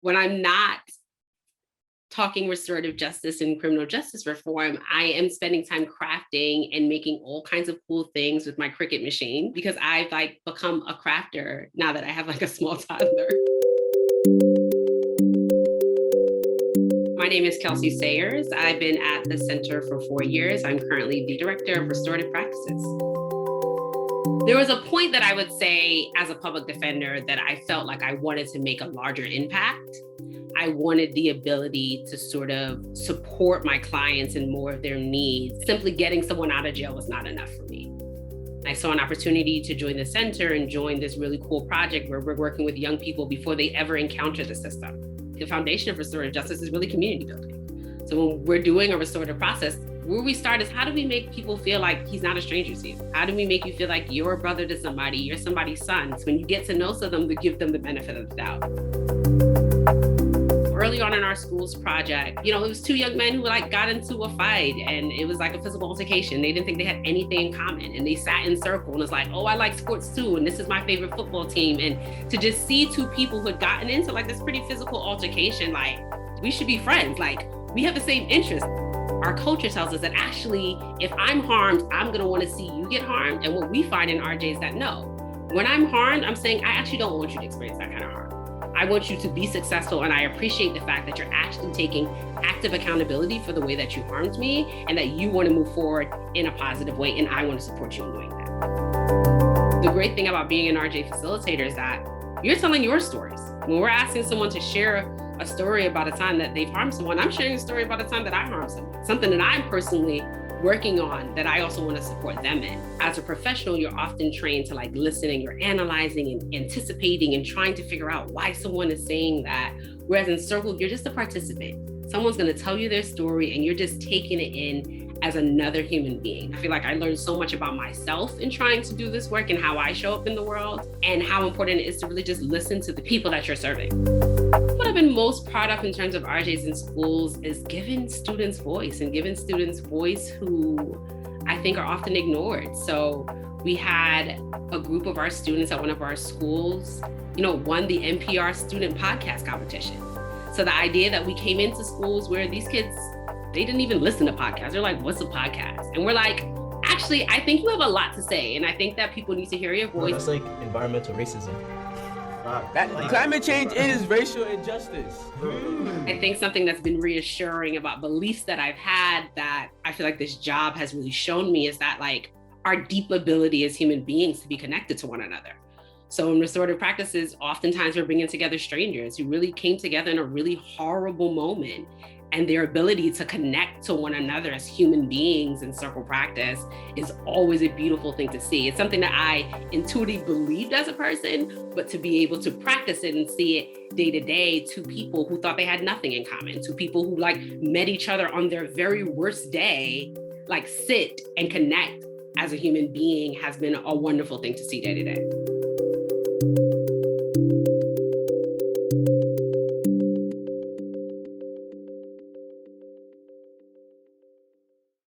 When I'm not talking restorative justice and criminal justice reform, I am spending time crafting and making all kinds of cool things with my Cricut machine because I've become a crafter now that I have a small toddler. My name is Kellsie Sayers. I've been at the center for 4 years. I'm currently the director of restorative practices. There was a point that I would say as a public defender that I felt like I wanted to make a larger impact. I wanted the ability to sort of support my clients in more of their needs. Simply getting someone out of jail was not enough for me. I saw an opportunity to join the center and join this really cool project where we're working with young people before they ever encounter the system. The foundation of restorative justice is really community building. So when we're doing a restorative process, where we start is how do we make people feel like he's not a stranger to you? How do we make you feel like you're a brother to somebody, you're somebody's son? So when you get to know some of them, to give them the benefit of the doubt. Early on in our school's project, it was 2 young men who got into a fight, and it was like a physical altercation. They didn't think they had anything in common, and they sat in circle and was like, oh, I like sports too, and this is my favorite football team. And to just see 2 people who had gotten into this pretty physical altercation, we should be friends. We have the same interests. Our culture tells us that actually, if I'm harmed, I'm gonna wanna see you get harmed. And what we find in RJ is that no, when I'm harmed, I'm saying, I actually don't want you to experience that kind of harm. I want you to be successful, and I appreciate the fact that you're actually taking active accountability for the way that you harmed me and that you want to move forward in a positive way, and I want to support you in doing that. The great thing about being an RJ facilitator is that you're telling your stories. When we're asking someone to share a story about a time that they've harmed someone, I'm sharing a story about a time that I harmed someone, something that I'm personally working on that I also want to support them in. As a professional, you're often trained to listen, and you're analyzing and anticipating and trying to figure out why someone is saying that. Whereas in Circle, you're just a participant. Someone's going to tell you their story and you're just taking it in as another human being. I feel like I learned so much about myself in trying to do this work and how I show up in the world, and how important it is to really just listen to the people that you're serving. What I've been most proud of in terms of RJs in schools is giving students voice who I think are often ignored. So we had a group of our students at one of our schools, won the NPR student podcast competition. So the idea that we came into schools where these kids, they didn't even listen to podcasts. They're like, what's a podcast? And we're like, actually, I think you have a lot to say. And I think that people need to hear your voice. That's like environmental racism. Climate change is racial injustice. I think something that's been reassuring about beliefs that I've had that I feel like this job has really shown me is that our deep ability as human beings to be connected to one another. So in restorative practices, oftentimes we're bringing together strangers who really came together in a really horrible moment, and their ability to connect to one another as human beings in circle practice is always a beautiful thing to see. It's something that I intuitively believed as a person, but to be able to practice it and see it day to day to people who thought they had nothing in common, to people who met each other on their very worst day, sit and connect as a human being has been a wonderful thing to see day to day.